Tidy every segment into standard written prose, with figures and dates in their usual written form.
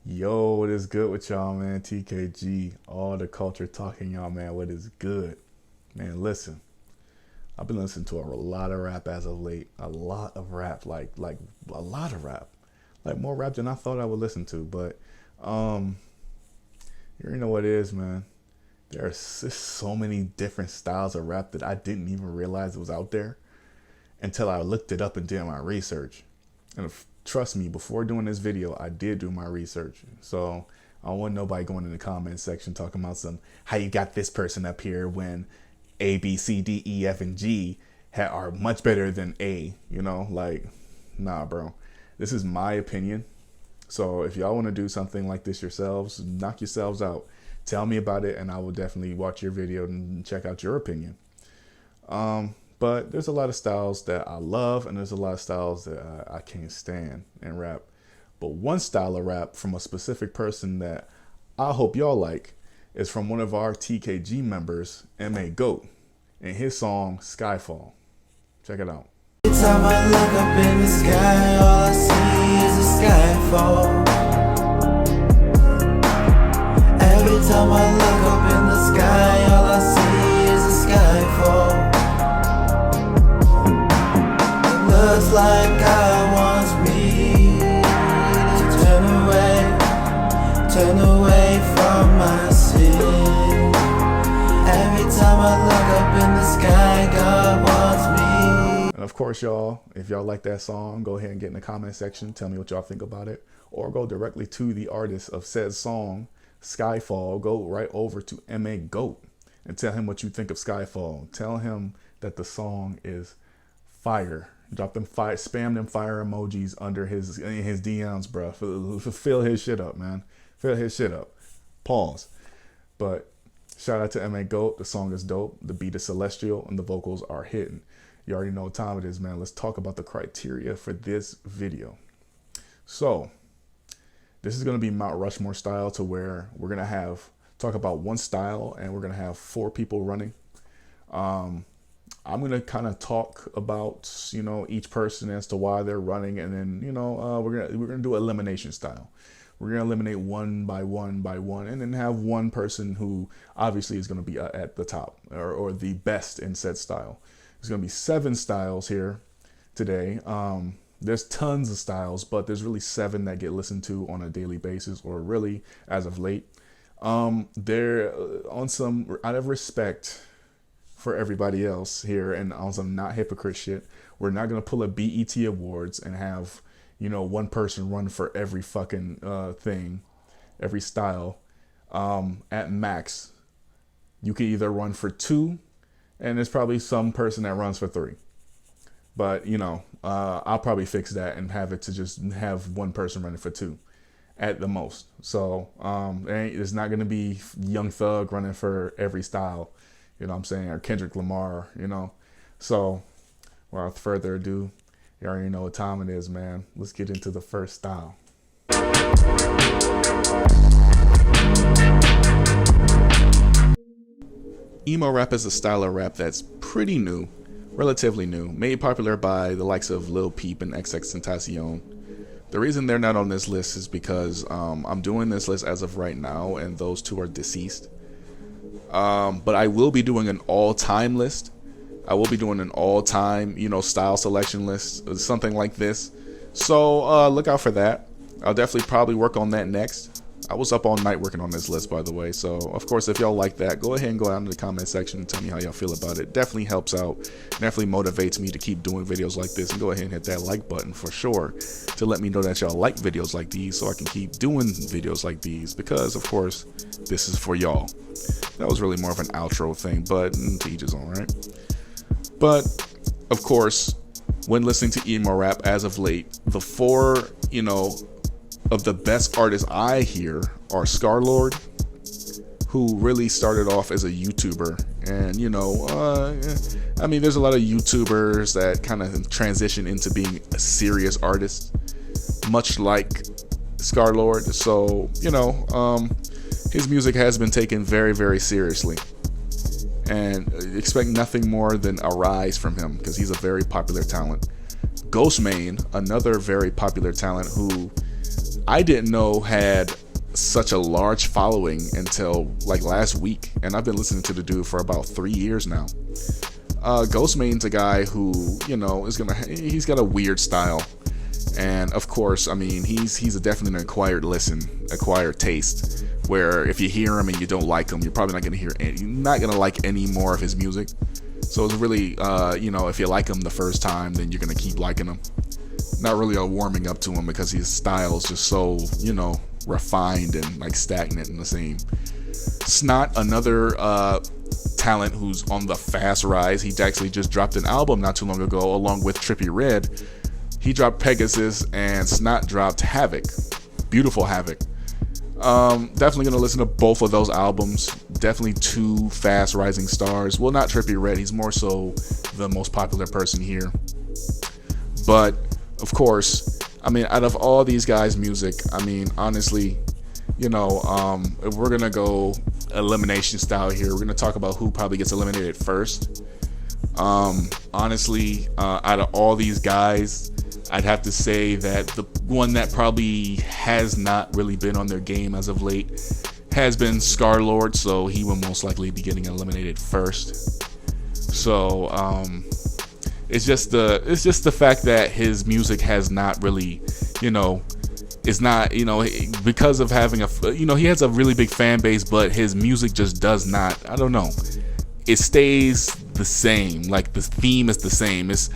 Yo, what is good with y'all, man? TKG, all the culture talking, y'all, man. What is good, man? Listen, I've been listening to a lot of rap as of late. A lot of rap, like a lot of rap, like more rap than I thought I would listen to. But um, you already know what it is, man. There's just so many different styles of rap that I didn't even realize it was out there until I looked it up and did my research. And trust me, before doing this video, I did do my research. So I don't want nobody going in the comment section talking about some how you got this person up here when A, B, C, D, E, F, and G are much better than A. You know, like, nah, bro. This is my opinion. So if y'all want to do something like this yourselves, knock yourselves out. Tell me about it, and I will definitely watch your video and check out your opinion. But there's a lot of styles that I love, and there's a lot of styles that I can't stand in rap. But one style of rap from a specific person that I hope y'all like is from one of our TKG members, M.A. Goat, and his song Skyfall. Check it out. Every time I look up in the sky, all I see is a skyfall. Every time I look up in the sky, all I see is a skyfall. Looks like God wants me to turn away from my sin. Every time I look up in the sky, God wants me. And of course, y'all, if y'all like that song, go ahead and get in the comment section. Tell me what y'all think about it. Or go directly to the artist of said song, Skyfall. Go right over to M.A. Goat and tell him what you think of Skyfall. Tell him that the song is fire. Drop them fire, spam them fire emojis under his DMs, bro. Fill his shit up, man. Fill his shit up. Pause. But shout out to M.A. Goat. The song is dope. The beat is celestial and the vocals are hitting. You already know what time it is, man. Let's talk about the criteria for this video. So this is going to be Mount Rushmore style, to where we're going to talk about one style and we're going to have 4 people running. I'm going to kind of talk about, you know, each person as to why they're running. And then, you know, we're going to do elimination style. We're going to eliminate one by one by one, and then have one person who obviously is going to be at the top or the best in said style. There's going to be 7 styles here today. There's tons of styles, but there's really 7 that get listened to on a daily basis, or really as of late. They're on some, out of respect for everybody else here, and on some not hypocrite shit, we're not going to pull a BET Awards and have, you know, one person run for every fucking thing, every style. At max, you can either run for 2, and there's probably some person that runs for 3. But, you know, I'll probably fix that and have it to just have one person running for 2 at the most. So there's not going to be Young Thug running for every style, you know what I'm saying, or Kendrick Lamar, you know. So without further ado, you already know what time it is, man. Let's get into the first style. Emo rap is a style of rap that's pretty new, relatively new, made popular by the likes of Lil Peep and XXXTentacion. The reason they're not on this list is because I'm doing this list as of right now, and those 2 are deceased. But I will be doing an all-time list. I will be doing an all-time, you know, style selection list, something like this. So look out for that. I'll definitely probably work on that next. I was up all night working on this list, by the way. So, of course, if y'all like that, go ahead and go out in the comment section and tell me how y'all feel about it. Definitely helps out. Definitely motivates me to keep doing videos like this. And go ahead and hit that like button for sure to let me know that y'all like videos like these, so I can keep doing videos like these. Because, of course, this is for y'all. That was really more of an outro thing, but to each his own, right? But, of course, when listening to emo rap as of late, the 4, you know, of the best artists I hear are Scarlord, who really started off as a YouTuber. And, you know, I mean, there's a lot of YouTubers that kind of transition into being a serious artist, much like Scarlord. So, you know, his music has been taken very, very seriously. And expect nothing more than a rise from him, because he's a very popular talent. Ghostmane, another very popular talent who I didn't know had such a large following until like last week, and I've been listening to the dude for about 3 years now. Ghostmane's a guy who, you know, he's got a weird style, and of course, I mean, he's definitely an acquired taste, where if you hear him and you don't like him, you're probably not gonna like any more of his music. So it's really, you know, if you like him the first time, then you're gonna keep liking him. Not really a warming up to him, because his style is just so, you know, refined and like stagnant and the same. Snot, another talent who's on the fast rise. He actually just dropped an album not too long ago along with Trippie Redd. He dropped Pegasus, and Snot dropped Havoc. Beautiful Havoc. Definitely gonna listen to both of those albums. Definitely two fast rising stars. Well, not Trippie Redd, he's more so the most popular person here. But of course, I mean, out of all these guys' music, I mean, honestly, you know, if we're gonna go elimination style here, we're gonna talk about who probably gets eliminated first. Honestly, out of all these guys, I'd have to say that the one that probably has not really been on their game as of late has been Scarlord, so he will most likely be getting eliminated first. So it's just the fact that his music has not really, you know, it's not, you know, because of having he has a really big fan base, but his music just does not, I don't know, it stays the same. Like, the theme is the same. It's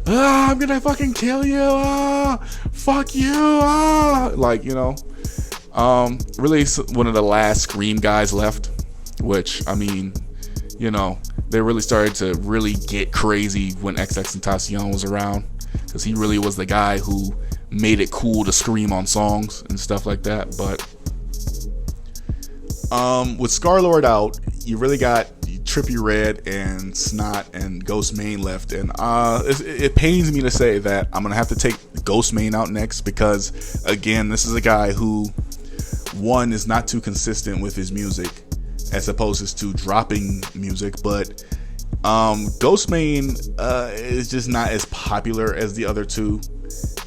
I'm gonna fucking kill you, fuck you, like, you know, really one of the last Scream guys left, which, I mean, you know, they really started to really get crazy when XXXTentacion was around, because he really was the guy who made it cool to scream on songs and stuff like that. But with Scarlord out, you really got Trippie Redd and Snot and Ghostmane left, and it pains me to say that I'm gonna have to take Ghostmane out next, because again, this is a guy who, one, is not too consistent with his music as opposed to dropping music, but Ghostmane is just not as popular as the other two,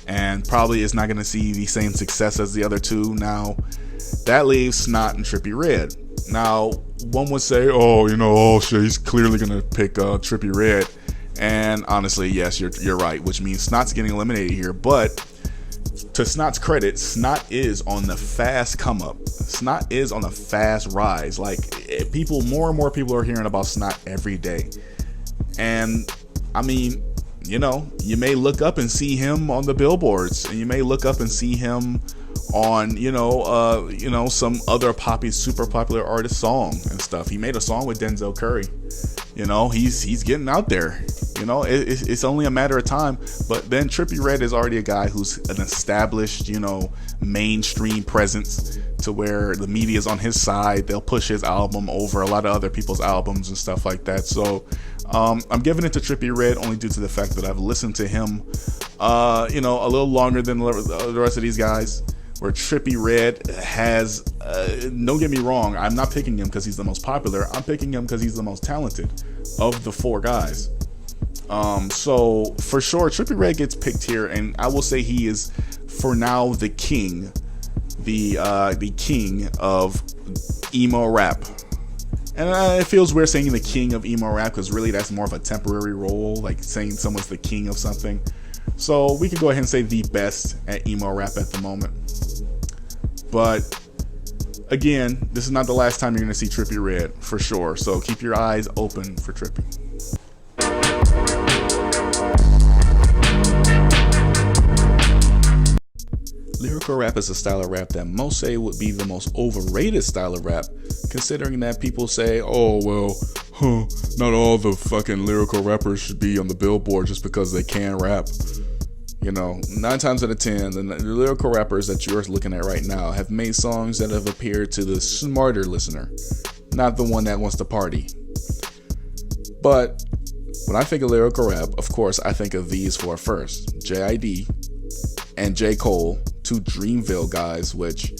and probably is not going to see the same success as the other two. Now, that leaves Snot and Trippie Redd. Now, one would say, oh, you know, oh shit, he's clearly going to pick Trippie Redd, and honestly, yes, you're right, which means Snot's getting eliminated here. But to Snot's credit, Snot is on the fast come up. Snot is on a fast rise. Like, more and more people are hearing about Snot every day. And I mean, you know, you may look up and see him on the billboards, and you may look up and see him on, you know, some other super popular artist song and stuff. He made a song with Denzel Curry. You know, he's getting out there. You know, it's only a matter of time. But then Trippie Redd is already a guy who's an established, you know, mainstream presence, to where the media's on his side. They'll push his album over a lot of other people's albums and stuff like that. So I'm giving it to Trippie Redd only due to the fact that I've listened to him, you know, a little longer than the rest of these guys. Where Trippie Redd has, don't get me wrong, I'm not picking him because he's the most popular. I'm picking him because he's the most talented of the four guys. So for sure, Trippie Redd gets picked here, and I will say he is, for now, the king, the king of emo rap. And it feels weird saying the king of emo rap, because really that's more of a temporary role, like saying someone's the king of something. So we can go ahead and say the best at emo rap at the moment. But again, this is not the last time you're going to see Trippie Redd, for sure. So keep your eyes open for Trippie. Lyrical rap is a style of rap that most say would be the most overrated style of rap, considering that people say, oh, well, not all the fucking lyrical rappers should be on the billboard just because they can rap. You know, 9 times out of 10, the lyrical rappers that you're looking at right now have made songs that have appeared to the smarter listener, not the one that wants to party. But when I think of lyrical rap, of course, I think of these four first: J.I.D. and J. Cole, two Dreamville guys, which,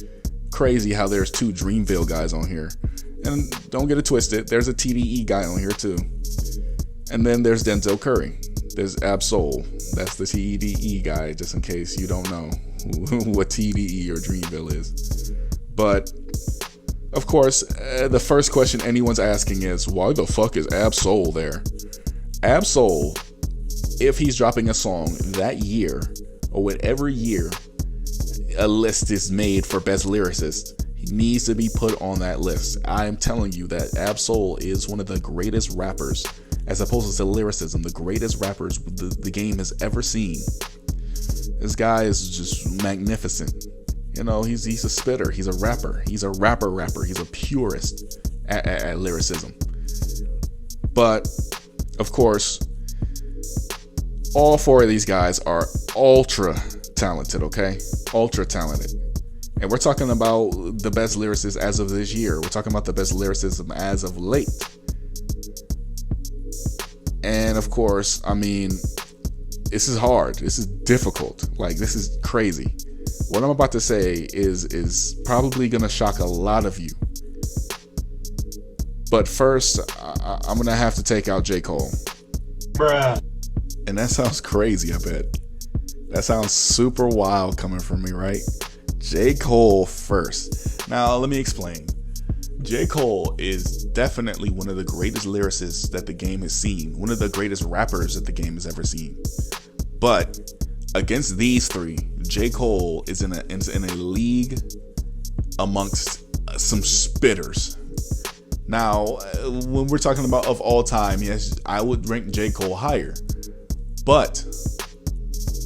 crazy how there's two Dreamville guys on here. And don't get it twisted, there's a TDE guy on here too. And then there's Denzel Curry. There's Absol. That's the TDE guy, just in case you don't know what TDE or Dreamville is. But of course, the first question anyone's asking is, why the fuck is Ab-Soul there? Ab-Soul, if he's dropping a song that year, or whatever year a list is made for best lyricist, he needs to be put on that list. I am telling you that Ab-Soul is one of the greatest rappers, as opposed to lyricism, the greatest rappers the game has ever seen. This guy is just magnificent. You know, he's a spitter. He's a rapper. He's a rapper. He's a purist at lyricism. But, of course, all four of these guys are ultra talented, okay? Ultra talented. And we're talking about the best lyricists as of this year. We're talking about the best lyricism as of late. And, of course, I mean, this is hard. This is difficult. Like, this is crazy. What I'm about to say is probably going to shock a lot of you. But first, I'm going to have to take out J. Cole. Bruh. And that sounds crazy, I bet. That sounds super wild coming from me, right? J. Cole first. Now, let me explain. J. Cole is definitely one of the greatest lyricists that the game has seen. One of the greatest rappers that the game has ever seen. But against these three, J. Cole is in a league amongst some spitters. Now, when we're talking about of all time, yes, I would rank J. Cole higher. But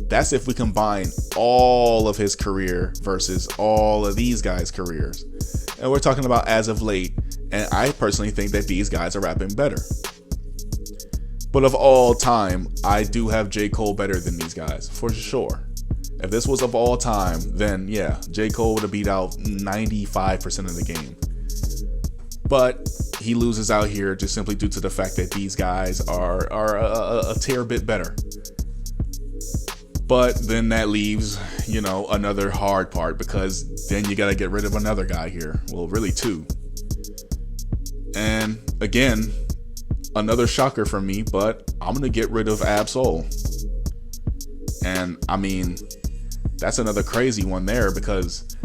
that's if we combine all of his career versus all of these guys' careers. And we're talking about as of late, and I personally think that these guys are rapping better. But of all time, I do have J. Cole better than these guys, for sure. If this was of all time, then yeah, J. Cole would have beat out 95% of the game. But he loses out here just simply due to the fact that these guys are a tear bit better. But then that leaves, you know, another hard part, because then you got to get rid of another guy here. Well, really two. And again, another shocker for me, but I'm going to get rid of Ab-Soul. And I mean, that's another crazy one there, because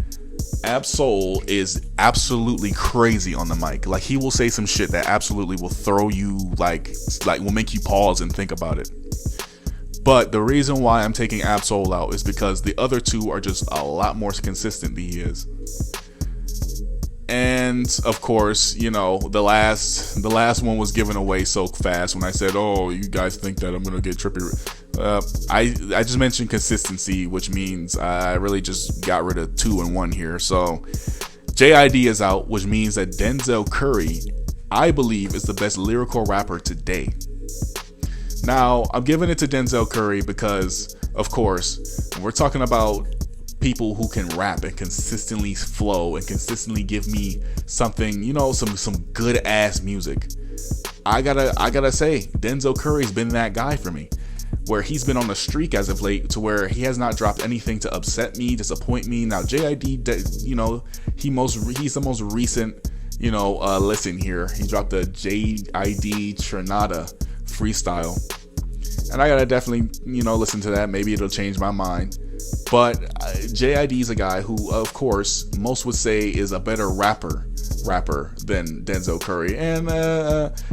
Ab-Soul is absolutely crazy on the mic. Like, he will say some shit that absolutely will throw you, like will make you pause and think about it. But the reason why I'm taking Ab-Soul out is because the other two are just a lot more consistent than he is. And of course, you know, the last one was given away so fast when I said, "Oh, you guys think that I'm gonna get trippy." I just mentioned consistency, which means I really just got rid of 2 and 1 here. So JID is out, which means that Denzel Curry, I believe, is the best lyrical rapper today. Now, I'm giving it to Denzel Curry because, of course, we're talking about people who can rap and consistently flow and consistently give me something, you know, some good ass music. I gotta say, Denzel Curry's been that guy for me, where he's been on a streak as of late to where he has not dropped anything to upset me, disappoint me. Now JID, you know, he's the most recent, you know, listen here. He dropped the JID Trinata freestyle, and I gotta definitely, you know, listen to that. Maybe it'll change my mind. But JID is a guy who, of course, most would say is a better rapper than Denzel Curry, and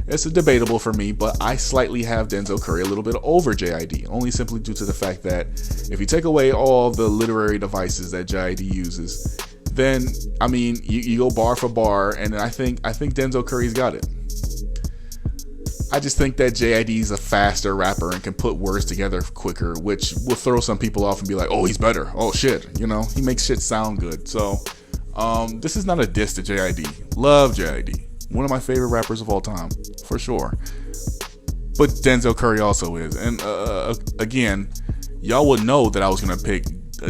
it's debatable for me, but I slightly have Denzel Curry a little bit over JID, only simply due to the fact that if you take away all the literary devices that JID uses, then I mean you go bar for bar, and I think Denzel Curry's got it. I just think that JID is a faster rapper and can put words together quicker, which will throw some people off and be like, "Oh, he's better. Oh shit," you know, he makes shit sound good. So this is not a diss to JID. Love JID. One of my favorite rappers of all time, for sure. But Denzel Curry also is. And again, y'all would know that I was going to pick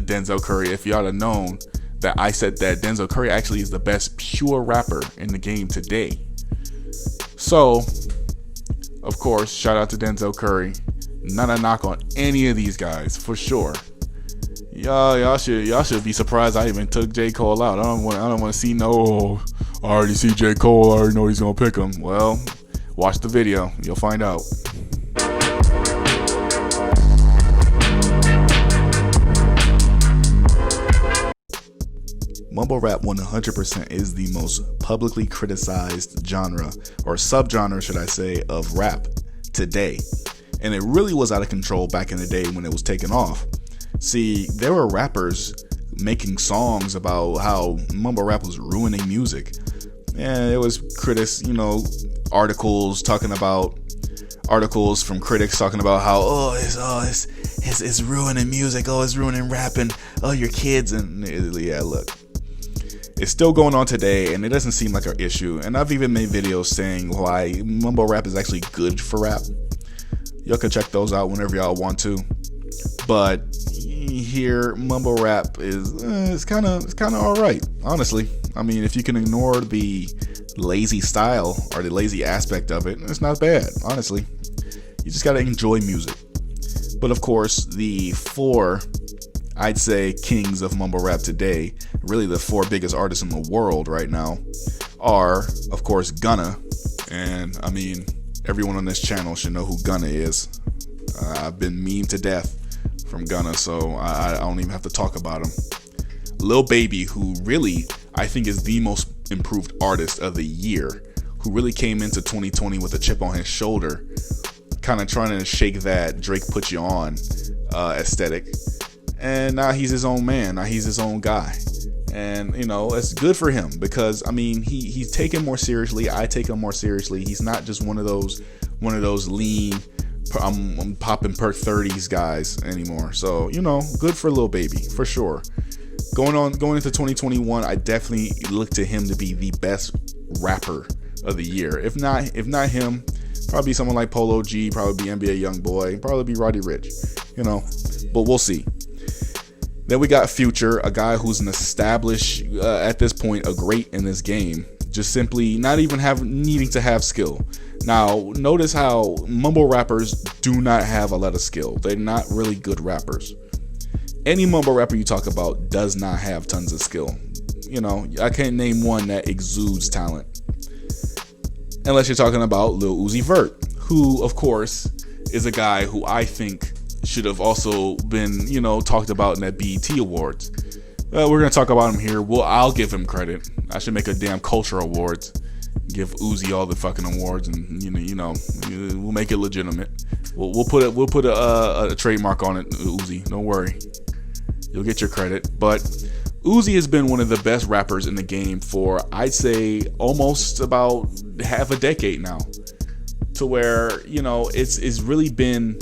Denzel Curry if y'all had known that I said that Denzel Curry actually is the best pure rapper in the game today. So, of course, shout out to Denzel Curry. Not a knock on any of these guys, for sure. Y'all should be surprised I even took J. Cole out. I don't want to see no. I already see J. Cole. I already know he's gonna pick him. Well, watch the video. You'll find out. Mumble rap 100% is the most publicly criticized genre, or subgenre should I say, of rap today. And it really was out of control back in the day when it was taken off. See, there were rappers making songs about how mumble rap was ruining music. And it was articles from critics talking about how it's ruining music, it's ruining rapping, your kids, and yeah, look, it's still going on today, and it doesn't seem like an issue. And I've even made videos saying why mumble rap is actually good for rap. Y'all can check those out whenever y'all want to. But here, mumble rap is it's kind of all right, honestly. I mean, if you can ignore the lazy style or the lazy aspect of it, it's not bad, honestly. You just gotta enjoy music. But of course, the four, I'd say, kings of mumble rap today, really the four biggest artists in the world right now, are, of course, Gunna. And I mean, everyone on this channel should know who Gunna is. I've been memed to death from Gunna, so I don't even have to talk about him. Lil Baby, who really, I think, is the most improved artist of the year, who really came into 2020 with a chip on his shoulder, kind of trying to shake that Drake put you on aesthetic. And now he's his own man, now he's his own guy. And it's good for him, because I mean, he's taken more seriously. I take him more seriously. He's not just one of those lean, I'm popping per 30s guys anymore. So good for Lil Baby for sure. Going into 2021, I definitely look to him to be the best rapper of the year. If not him, probably someone like Polo G, probably be NBA YoungBoy, probably be Roddy Ricch, but we'll see. Then we got Future, a guy who's an established, at this point, a great in this game, just simply not even needing to have skill. Now, notice how mumble rappers do not have a lot of skill. They're not really good rappers. Any mumble rapper you talk about does not have tons of skill. I can't name one that exudes talent. Unless you're talking about Lil Uzi Vert, who, of course, is a guy who I think should have also been, talked about in that BET Awards. We're going to talk about him here. I'll give him credit. I should make a damn culture awards. Give Uzi all the fucking awards, and we'll make it legitimate. We'll put a trademark on it, Uzi. Don't worry. You'll get your credit. But Uzi has been one of the best rappers in the game for, I'd say, almost about half a decade now. To where, it's really been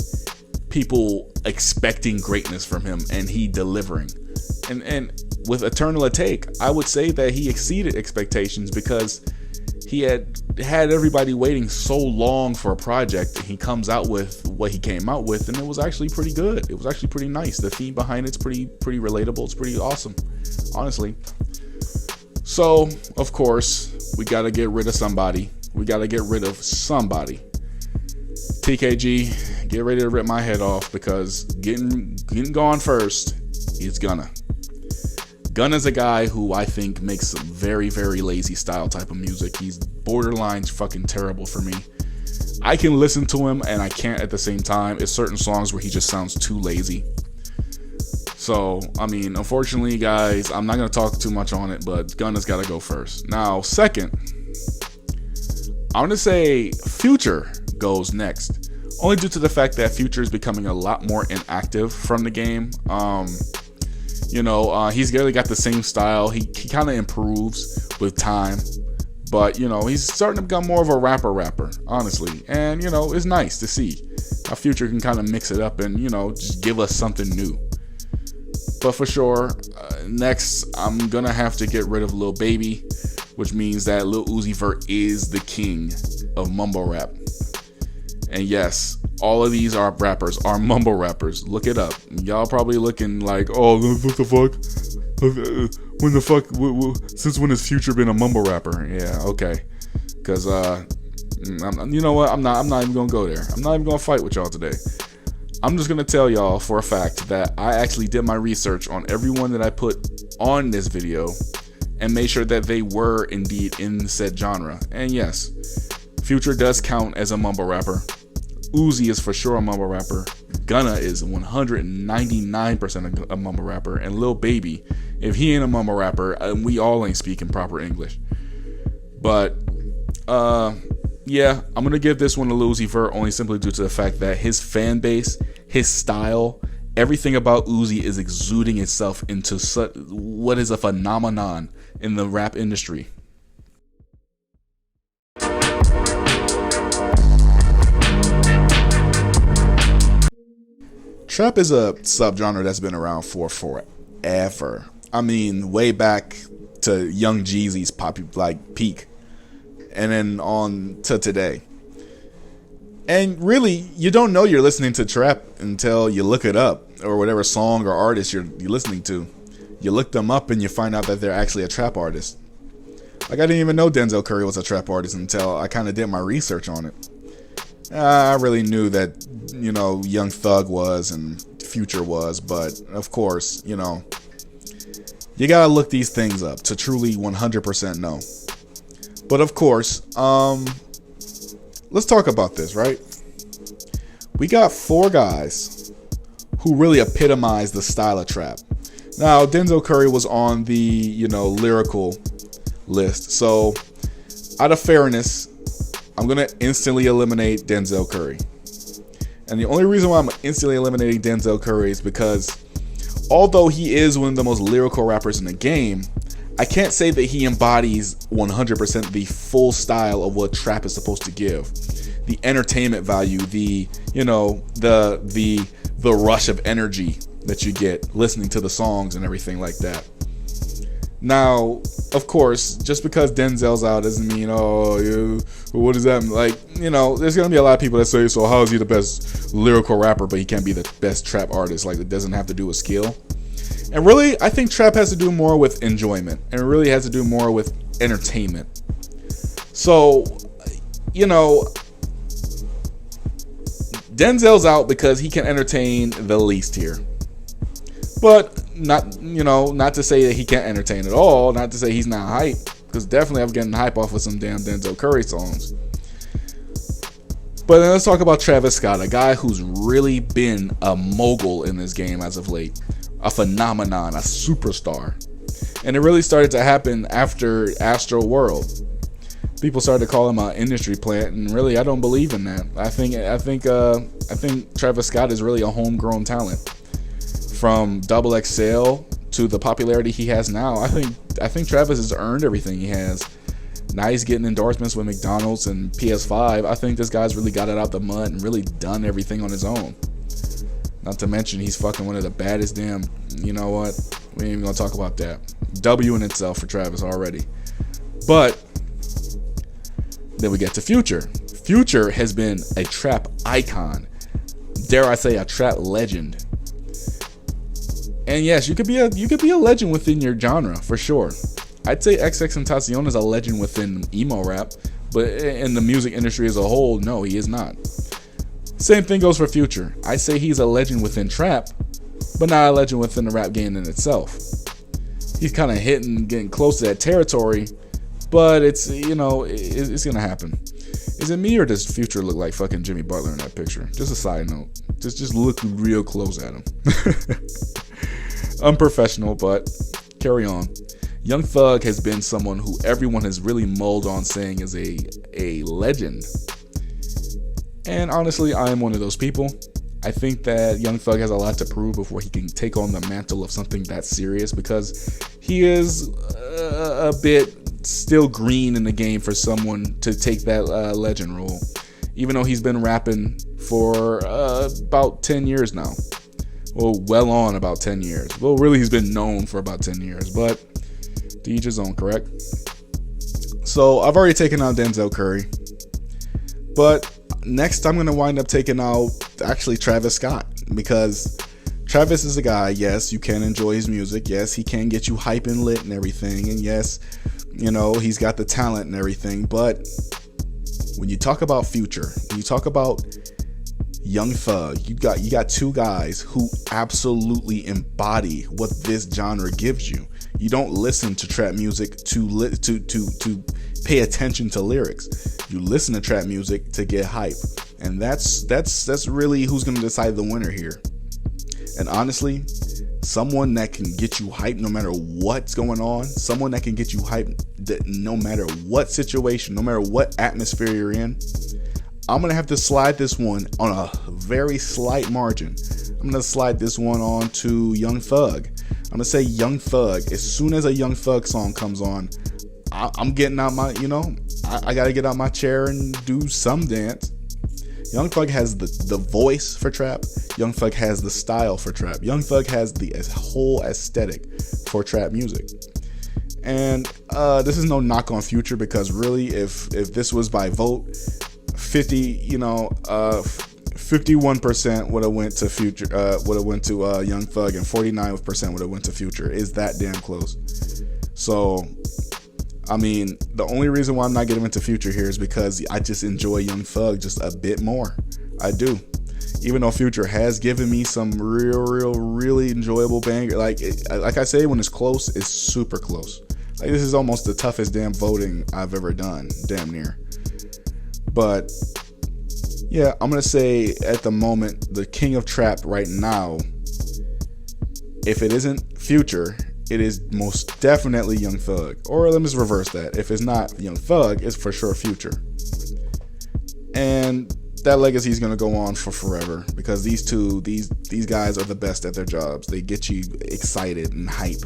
people expecting greatness from him, and he delivering. And with Eternal Take, I would say that he exceeded expectations, because he had everybody waiting so long for a project, and he comes out with what he came out with, and it was actually pretty good. It was actually pretty nice. The theme behind it's pretty relatable. It's pretty awesome, honestly. So, of course, we got to get rid of somebody. TKG, get ready to rip my head off, because getting gone first is Gunna. Gunna's a guy who I think makes some very, very lazy style type of music. He's borderline fucking terrible for me. I can listen to him and I can't at the same time. It's certain songs where he just sounds too lazy. So, I mean, unfortunately, guys, I'm not going to talk too much on it, but Gunna's got to go first. Now, second, I'm going to say Future goes next. Only due to the fact that Future is becoming a lot more inactive from the game. He's really got the same style. He kind of improves with time. But, he's starting to become more of a rapper, honestly. And, it's nice to see how Future can kind of mix it up and, just give us something new. But for sure, next, I'm going to have to get rid of Lil Baby, which means that Lil Uzi Vert is the king of mumble rap. And yes, all of these are mumble rappers. Look it up. Y'all probably looking like, oh, what the fuck? When the fuck? Since when has Future been a mumble rapper? Yeah, okay. Because you know what? I'm not even gonna go there. I'm not even gonna fight with y'all today. I'm just gonna tell y'all for a fact that I actually did my research on everyone that I put on this video and made sure that they were indeed in said genre. And yes, Future does count as a mumble rapper. Uzi is for sure a mumble rapper. Gunna is 199% a mumble rapper, and Lil Baby If he ain't a mumble rapper, we all ain't speaking proper English. But yeah, I'm gonna give this one to Uzi Vert only simply due to the fact that his fan base, his style, everything about Uzi is exuding itself into what is a phenomenon in the rap industry. Trap is a subgenre that's been around for forever. I mean, way back to Young Jeezy's peak, and then on to today. And really, you don't know you're listening to trap until you look it up, or whatever song or artist you're listening to. You look them up and you find out that they're actually a trap artist. Like, I didn't even know Denzel Curry was a trap artist until I kind of did my research on it. I really knew that, Young Thug was and Future was, but of course, you gotta look these things up to truly 100% know. But of course, let's talk about this, right? We got 4 guys who really epitomize the style of trap. Now, Denzel Curry was on the, Lyrical list. So, out of fairness, I'm going to instantly eliminate Denzel Curry. And the only reason why I'm instantly eliminating Denzel Curry is because although he is one of the most lyrical rappers in the game, I can't say that he embodies 100% the full style of what trap is supposed to give. The entertainment value, the rush of energy that you get listening to the songs and everything like that. Now, of course, just because Denzel's out doesn't mean, what does that mean? Like, there's going to be a lot of people that say, so how is he the best lyrical rapper, but he can't be the best trap artist? Like, it doesn't have to do with skill. And really, I think trap has to do more with enjoyment, and it really has to do more with entertainment. So, Denzel's out because he can entertain the least here. But not to say that he can't entertain at all, not to say he's not hype, because definitely I'm getting hype off of some damn Denzel Curry songs. But then let's talk about Travis Scott, a guy who's really been a mogul in this game as of late, a phenomenon, a superstar. And it really started to happen after Astro World. People started to call him an industry plant, and really I don't believe in that. I think Travis Scott is really a homegrown talent. From Double XL to the popularity he has now, I think Travis has earned everything he has. Now he's getting endorsements with McDonald's and PS5. I think this guy's really got it out the mud and really done everything on his own. Not to mention he's fucking one of the baddest damn, we ain't even gonna talk about that. W in itself for Travis already. But then we get to Future. Future has been a trap icon. Dare I say a trap legend. And yes, you could be a legend within your genre for sure. I'd say XXXTentacion is a legend within emo rap, but in the music industry as a whole, no, he is not. Same thing goes for Future. I say he's a legend within trap, but not a legend within the rap game in itself. He's kind of getting close to that territory, but it's gonna happen. Is it me or does Future look like fucking Jimmy Butler in that picture? Just a side note. Just look real close at him. Unprofessional, but carry on. Young Thug has been someone who everyone has really mulled on saying is a legend. And honestly, I am one of those people. I think that Young Thug has a lot to prove before he can take on the mantle of something that serious, because he is a bit still green in the game for someone to take that legend role. Even though he's been rapping for about 10 years now. Well on about 10 years. Well, really, he's been known for about 10 years, but to each his own, correct? So, I've already taken out Denzel Curry. But next, I'm going to wind up taking out, actually, Travis Scott. Because Travis is a guy, yes, you can enjoy his music. Yes, he can get you hype and lit and everything. And yes, he's got the talent and everything. But when you talk about Future, when you talk about Young Thug, you got 2 guys who absolutely embody what this genre gives you. You don't listen to trap music to pay attention to lyrics. You listen to trap music to get hype, and that's really who's going to decide the winner here. And honestly, someone that can get you hyped no matter what's going on, someone that can get you hyped no matter what situation, no matter what atmosphere you're in, I'm going to have to slide this one on a very slight margin. I'm going to slide this one on to Young Thug. I'm going to say Young Thug. As soon as a Young Thug song comes on, I'm getting out my, I got to get out my chair and do some dance. Young Thug has the voice for trap. Young Thug has the style for trap. Young Thug has the whole aesthetic for trap music. And this is no knock on Future, because really, if this was by vote, 51% would have went to Future, would have went to Young Thug, and 49% would have went to Future. Is that damn close? So, I mean, the only reason why I'm not getting into Future here is because I just enjoy Young Thug just a bit more. I do. Even though Future has given me some really enjoyable banger. Like I say, when it's close, it's super close. Like, this is almost the toughest damn voting I've ever done, damn near. But yeah, I'm gonna say at the moment, the king of trap right now, if it isn't Future, it is most definitely Young Thug. Or let me just reverse that. If it's not Young Thug, it's for sure Future. And that legacy is going to go on for forever, because these guys are the best at their jobs. They get you excited and hype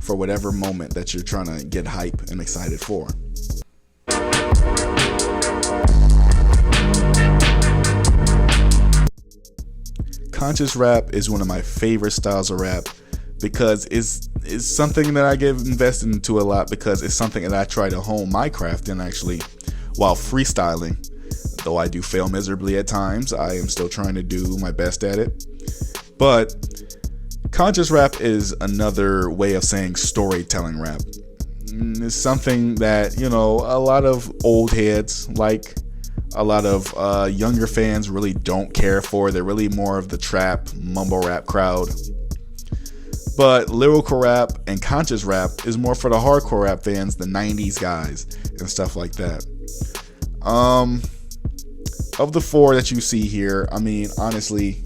for whatever moment that you're trying to get hype and excited for. Conscious rap is one of my favorite styles of rap, because it's something that I get invested into a lot, because it's something that I try to hone my craft in, actually, while freestyling. Though I do fail miserably at times, I am still trying to do my best at it. But conscious rap is another way of saying storytelling rap. It's something that, a lot of old heads, like a lot of younger fans, really don't care for. They're really more of the trap, mumble rap crowd. But lyrical rap and conscious rap is more for the hardcore rap fans, the 90s guys and stuff like that. Of the four that you see here, I mean, honestly,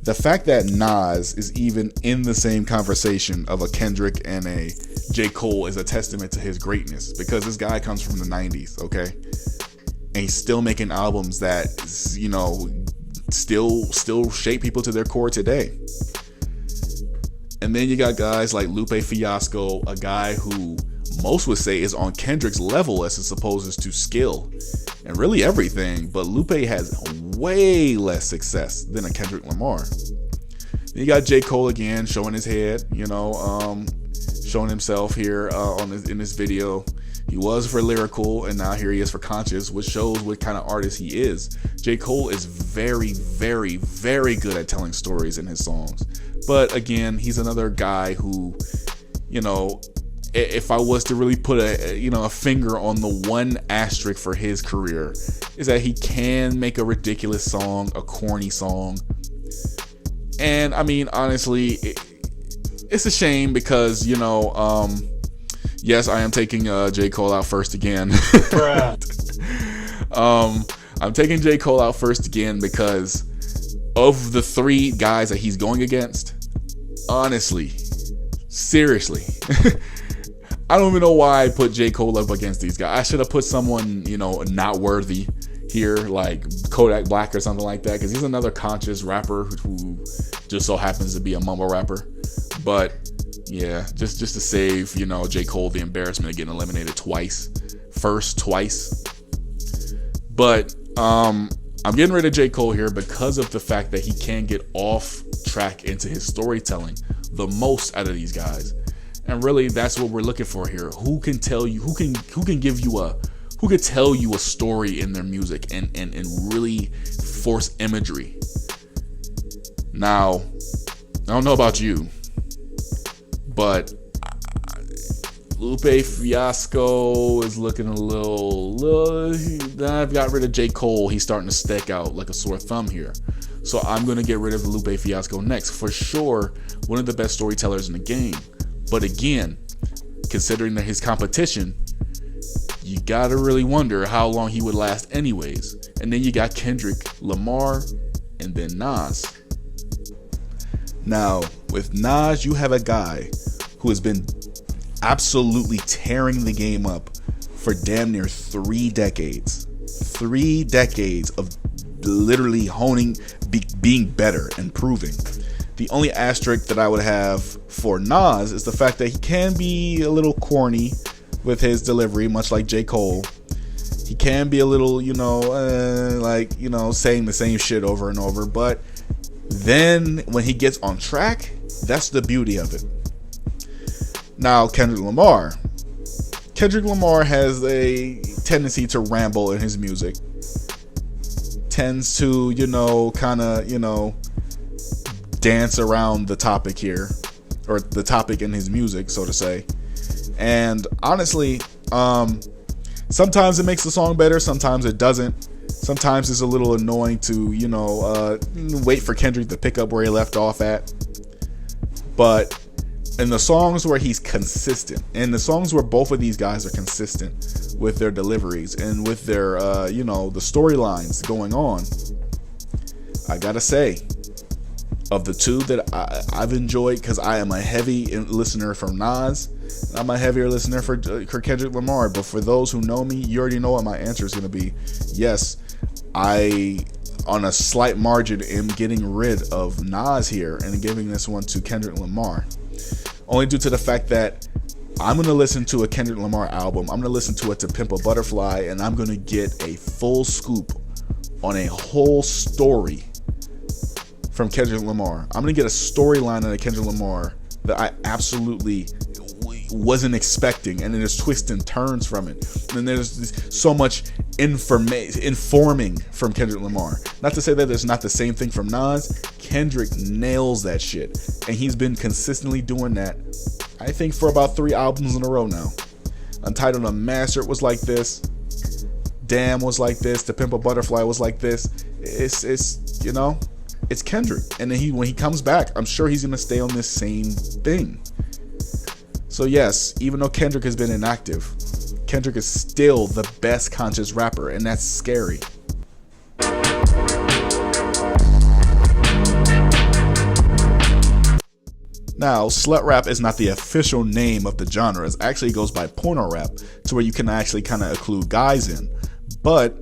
the fact that Nas is even in the same conversation of a Kendrick and a J. Cole is a testament to his greatness, because this guy comes from the 90s, okay? And he's still making albums that, still shape people to their core today. And then you got guys like Lupe Fiasco, a guy who most would say is on Kendrick's level as opposed to skill and really everything, but Lupe has way less success than a Kendrick Lamar. Then you got J. Cole again, showing his head, showing himself here in this video. He was for Lyrical, and now here he is for Conscious, which shows what kind of artist he is. J. Cole is very, very, very good at telling stories in his songs. But again, he's another guy who, if I was to really put a finger on the one asterisk for his career, is that he can make a ridiculous song, a corny song. And I mean, honestly, it's a shame, because, yes, I am taking J. Cole out first again. I'm taking J. Cole out first again because of the three guys that he's going against. Honestly, seriously, I don't even know why I put J. Cole up against these guys. I should have put someone, not worthy here, like Kodak Black or something like that, because he's another conscious rapper who just so happens to be a mumble rapper. But yeah, just to save, J. Cole the embarrassment of getting eliminated twice. But I'm getting rid of J. Cole here because of the fact that he can get off track into his storytelling the most out of these guys. And really, that's what we're looking for here. Who can tell you, who can tell you a story in their music and really force imagery. Now, I don't know about you, but Lupe Fiasco is looking a little. I've got rid of J. Cole. He's starting to stick out like a sore thumb here. So I'm going to get rid of Lupe Fiasco next. For sure, one of the best storytellers in the game. But again, considering his competition, you got to really wonder how long he would last anyways. And then you got Kendrick Lamar and then Nas. Now, with Nas, you have a guy who has been absolutely tearing the game up for damn near 3 decades. 3 decades of literally honing, being better, and proving. The only asterisk that I would have for Nas is the fact that he can be a little corny with his delivery, much like J. Cole. He can be a little, saying the same shit over and over. But then when he gets on track, that's the beauty of it. Now, Kendrick Lamar. Kendrick Lamar has a tendency to ramble in his music. Tends to, dance around the topic here. Or the topic in his music, so to say. And honestly, sometimes it makes the song better, sometimes it doesn't. Sometimes it's a little annoying to, wait for Kendrick to pick up where he left off at. But in the songs where he's consistent, and the songs where both of these guys are consistent with their deliveries and with their, the storylines going on, I gotta say, of the two that I've enjoyed, because I am a heavy listener from Nas, I'm a heavier listener for Kendrick Lamar. But for those who know me, you already know what my answer is going to be. Yes, I, on a slight margin, am getting rid of Nas here and giving this one to Kendrick Lamar. Only due to the fact that I'm going to listen to a Kendrick Lamar album. I'm going to listen to it To Pimp a Butterfly, and I'm going to get a full scoop on a whole story from Kendrick Lamar. I'm going to get a storyline out of Kendrick Lamar that I absolutely wasn't expecting, and then there's twists and turns from it, and there's so much informing from Kendrick Lamar. Not to say that there's not the same thing from Nas. Kendrick nails that shit, and he's been consistently doing that, I think, for about 3 albums in a row now. Untitled Unmastered was like this, Damn was like this, To Pimp a Butterfly was like this. It's Kendrick, and then when he comes back, I'm sure he's gonna stay on this same thing. So yes, even though Kendrick has been inactive, Kendrick is still the best conscious rapper, and that's scary. Now, slut rap is not the official name of the genre. It actually goes by porno rap, to where you can actually kind of include guys in. But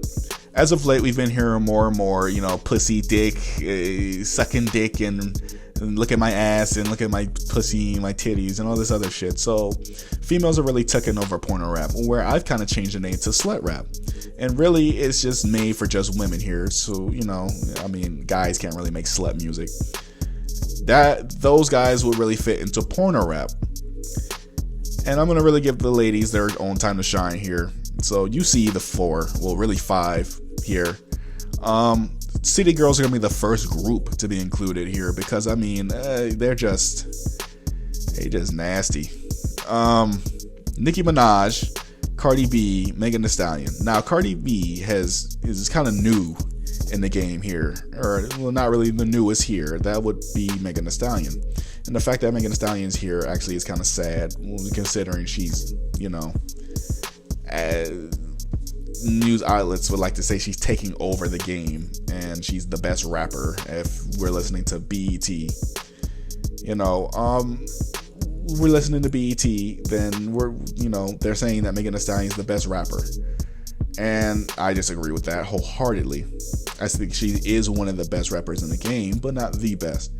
as of late, we've been hearing more and more, pussy, dick, sucking dick, and look at my ass, and look at my pussy, my titties, and all this other shit. So females are really taking over porno rap, where I've kind of changed the name to slut rap. And really, it's just made for just women here. So, guys can't really make slut music. Those guys would really fit into porno rap. And I'm going to really give the ladies their own time to shine here. So you see the 4, well, really 5 here. City Girls are gonna be the first group to be included here, because they're just nasty. Nicki Minaj, Cardi B, Megan Thee Stallion. Now Cardi B is kind of new in the game here, or well, not really the newest here. That would be Megan Thee Stallion, and the fact that Megan Thee Stallion's here actually is kind of sad, considering she's news outlets would like to say she's taking over the game and she's the best rapper if we're listening to BET. We're listening to BET, then they're saying that Megan Thee Stallion's the best rapper. And I disagree with that wholeheartedly. I think she is one of the best rappers in the game, but not the best.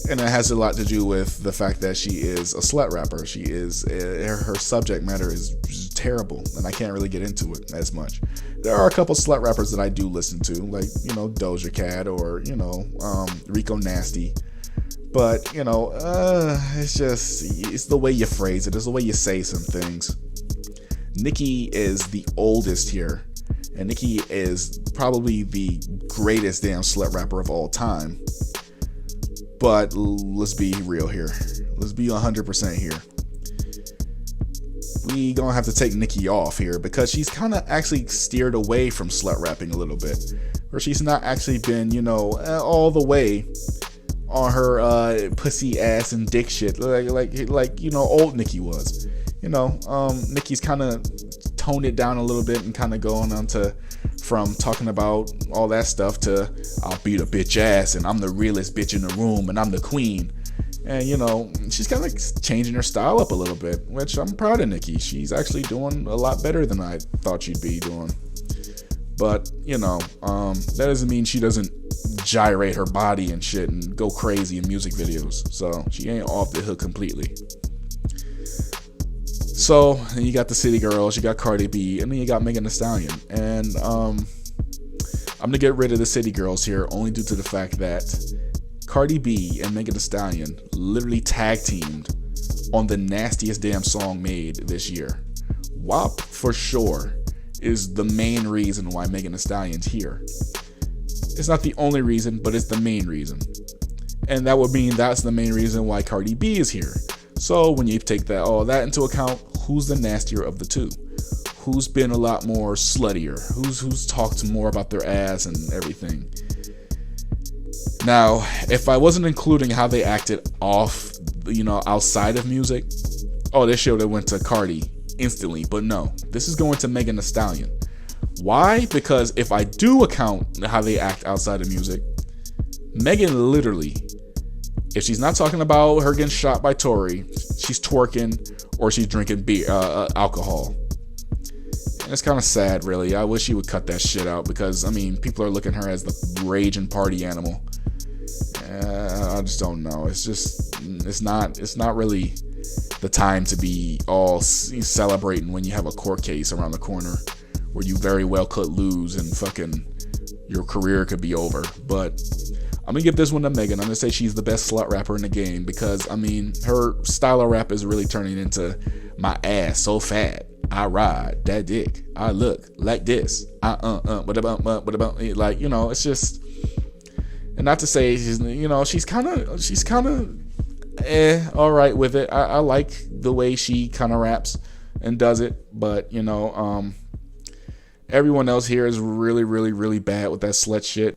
And it has a lot to do with the fact that she is a slut rapper. She is, her subject matter is terrible, and I can't really get into it as much. There are a couple slut rappers that I do listen to, like, Doja Cat or, Rico Nasty. But, it's the way you phrase it. It's the way you say some things. Nicki is the oldest here, and Nicki is probably the greatest damn slut rapper of all time. But let's be real here. Let's be 100% here. We gonna have to take Nicki off here, because she's kind of actually steered away from slut rapping a little bit, or she's not actually been, all the way on her pussy, ass, and dick shit like old Nicki was. Nicki's kind of toned it down a little bit and kind of going on to from talking about all that stuff to I'll beat a bitch ass and I'm the realest bitch in the room and I'm the queen. And she's kind of changing her style up a little bit, which I'm proud of Nicki. She's actually doing a lot better than I thought she'd be doing. But that doesn't mean she doesn't gyrate her body and shit and go crazy in music videos. So she ain't off the hook completely. So then you got the City Girls, you got Cardi B, and then you got Megan Thee Stallion. And I'm gonna get rid of the City Girls here only due to the fact that Cardi B and Megan Thee Stallion literally tag teamed on the nastiest damn song made this year. WAP for sure is the main reason why Megan Thee Stallion's here. It's not the only reason, but it's the main reason. And that would mean that's the main reason why Cardi B is here. So when you take all that into account, who's the nastier of the two? Who's been a lot more sluttier? Who's talked more about their ass and everything? Now, if I wasn't including how they acted off, outside of music, this shit would have went to Cardi instantly. But no, this is going to Megan Thee Stallion. Why? Because if I do account how they act outside of music, Megan literally, if she's not talking about her getting shot by Tory, she's twerking or she's drinking beer, alcohol. And it's kind of sad, really. I wish she would cut that shit out because, people are looking at her as the raging party animal. I just don't know. It's not really the time to be all celebrating when you have a court case around the corner where you very well could lose and fucking your career could be over. But I'm gonna give this one to Megan. I'm gonna say she's the best slut rapper in the game because her style of rap is really turning into my ass so fat, I ride that dick, I look like this, like it's just. And not to say she's kind of all right with it. I like the way she kind of raps and does it, but everyone else here is really, really, really bad with that slut shit.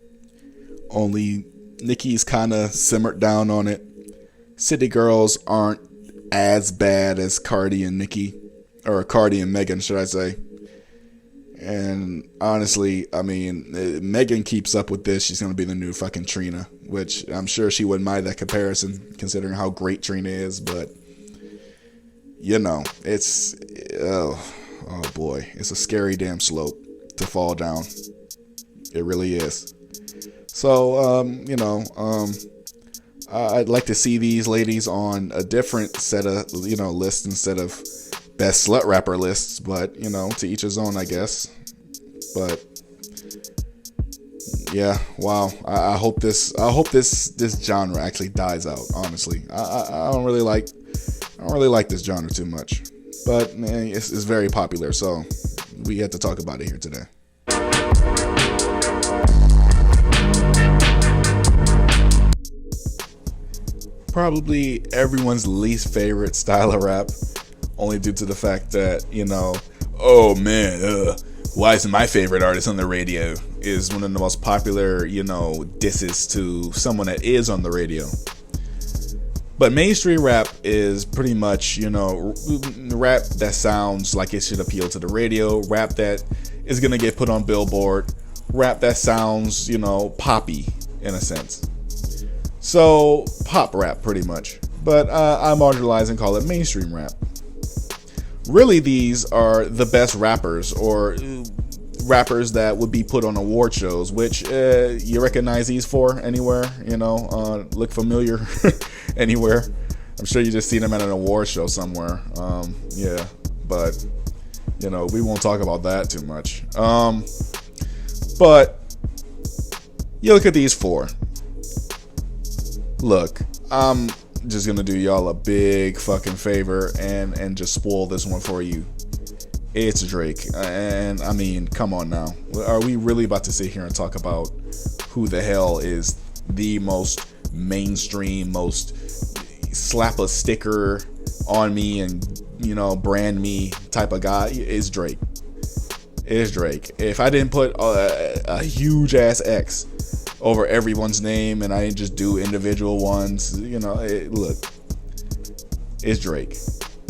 Only Nicki's kind of simmered down on it. City Girls aren't as bad as Cardi and Nicki, or Cardi and Megan, should I say. And honestly, Megan keeps up with this, she's going to be the new fucking Trina, which I'm sure she wouldn't mind that comparison considering how great Trina is, but it's oh boy, it's a scary damn slope to fall down. It really is. So I'd like to see these ladies on a different set of lists instead of best slut rapper lists, but to each his own, I guess. But yeah, wow. I hope this genre actually dies out. Honestly, I don't really like this genre too much, but it's very popular, so we had to talk about it here today. Probably everyone's least favorite style of rap, only due to the fact that, why isn't my favorite artist on the radio, is one of the most popular, disses to someone that is on the radio. But mainstream rap is pretty much, rap that sounds like it should appeal to the radio, rap that is going to get put on Billboard, rap that sounds, poppy in a sense. So, pop rap pretty much. But I marginalize and call it mainstream rap. Really, these are the best rappers, or rappers that would be put on award shows, which you recognize these for anywhere, look familiar anywhere. I'm sure you just seen them at an award show somewhere. Yeah, but we won't talk about that too much. But you look at these four. Look, I'm just gonna do y'all a big fucking favor and just spoil this one for you. It's Drake, and come on now. Are we really about to sit here and talk about who the hell is the most mainstream, most slap a sticker on me and brand me type of guy? Is Drake. It's Drake. If I didn't put a huge ass X over everyone's name and I didn't just do individual ones, look, it's Drake.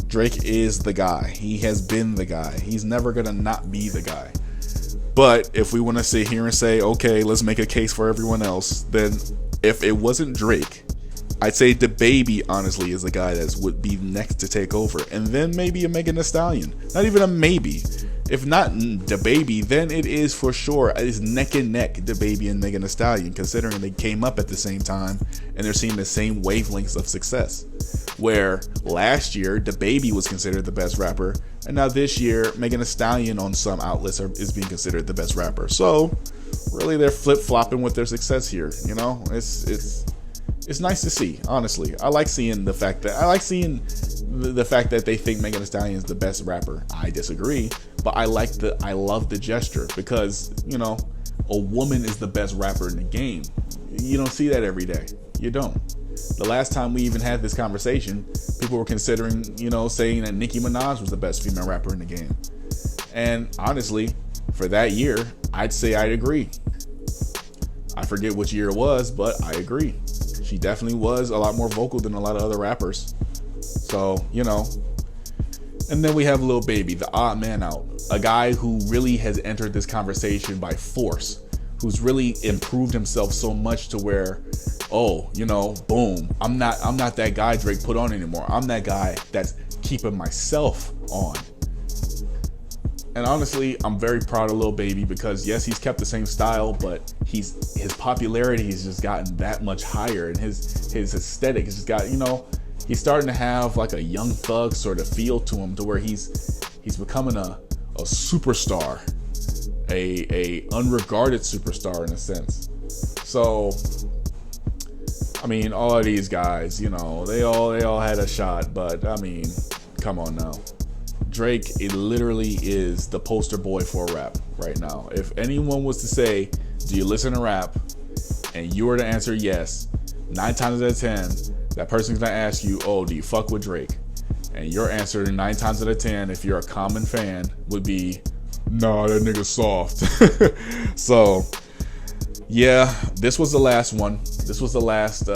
Drake is the guy. He has been the guy. He's never gonna not be the guy. But if we want to sit here and say, okay, let's make a case for everyone else, then if it wasn't Drake, I'd say DaBaby honestly is the guy that would be next to take over, and then maybe a Megan Thee Stallion. Not even a maybe. If not DaBaby, then it is for sure. It's neck and neck, DaBaby and Megan Thee Stallion, considering they came up at the same time and they're seeing the same wavelengths of success. Where last year DaBaby was considered the best rapper, and now this year Megan Thee Stallion on some outlets is being considered the best rapper. So really, they're flip flopping with their success here. You know, it's nice to see. Honestly, I like seeing the fact that they think Megan Thee Stallion is the best rapper. I disagree, but I love the gesture, because you know, a woman is the best rapper in the game. You don't see that every day. You don't. The last time we even had this conversation, people were considering, you know, saying that Nicki Minaj was the best female rapper in the game. And honestly, for that year, I'd say I'd agree. I forget which year it was, but I agree. She definitely was a lot more vocal than a lot of other rappers. So, you know. And then we have Lil Baby, the odd man out. A guy who really has entered this conversation by force. Who's really improved himself so much to where, oh, you know, boom, I'm not that guy Drake put on anymore. I'm that guy that's keeping myself on. And honestly, I'm very proud of Lil Baby, because yes, he's kept the same style, but his popularity has just gotten that much higher, and his aesthetic has just got, you know, he's starting to have like a Young Thug sort of feel to him, to where he's becoming a superstar, a unregarded superstar in a sense. So I mean, all of these guys, you know, they all had a shot, but I mean, come on now. Drake, it literally is the poster boy for rap right now. If anyone was to say, do you listen to rap? And you were to answer yes, 9 times out of 10, that person's gonna ask you, oh, do you fuck with Drake? And your answer 9 times out of 10, if you're a common fan, would be, nah, that nigga's soft. So, yeah, this was the last one. This was the last,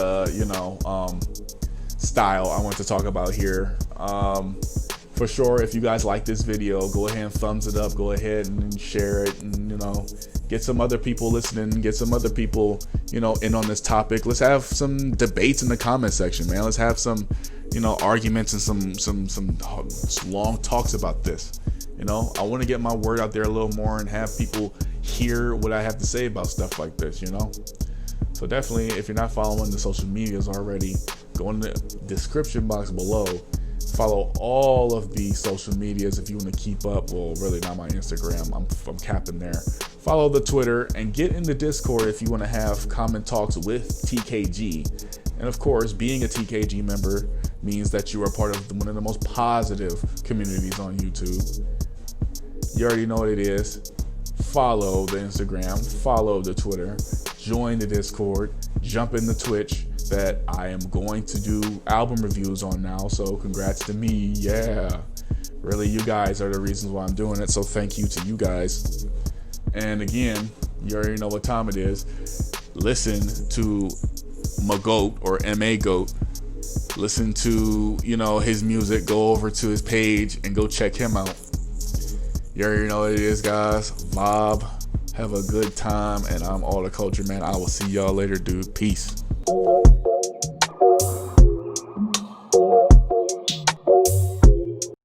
style I want to talk about here. For sure, if you guys like this video, go ahead and thumbs it up. Go ahead and share it, and, you know, get some other people listening. Get some other people, you know, in on this topic. Let's have some debates in the comment section, man. Let's have some, you know, arguments and some long talks about this. You know, I want to get my word out there a little more and have people hear what I have to say about stuff like this, you know. So definitely, if you're not following the social medias already, go in the description box below. Follow all of the social medias if you want to keep up. Well, really not my Instagram. I'm capping there. Follow the Twitter and get in the Discord if you want to have common talks with TKG. And of course, being a TKG member means that you are part of one of the most positive communities on YouTube. You already know what it is. Follow the Instagram, follow the Twitter, join the Discord, jump in the Twitch that I am going to do album reviews on now. So congrats to me. Yeah. Really, you guys are the reasons why I'm doing it. So thank you to you guys. And again, you already know what time it is. Listen to MaGoat or MaGoat. Listen to, you know, his music. Go over to his page and go check him out. You already know what it is, guys. Vibe. Have a good time. And I'm All the Culture, man. I will see y'all later, dude. Peace.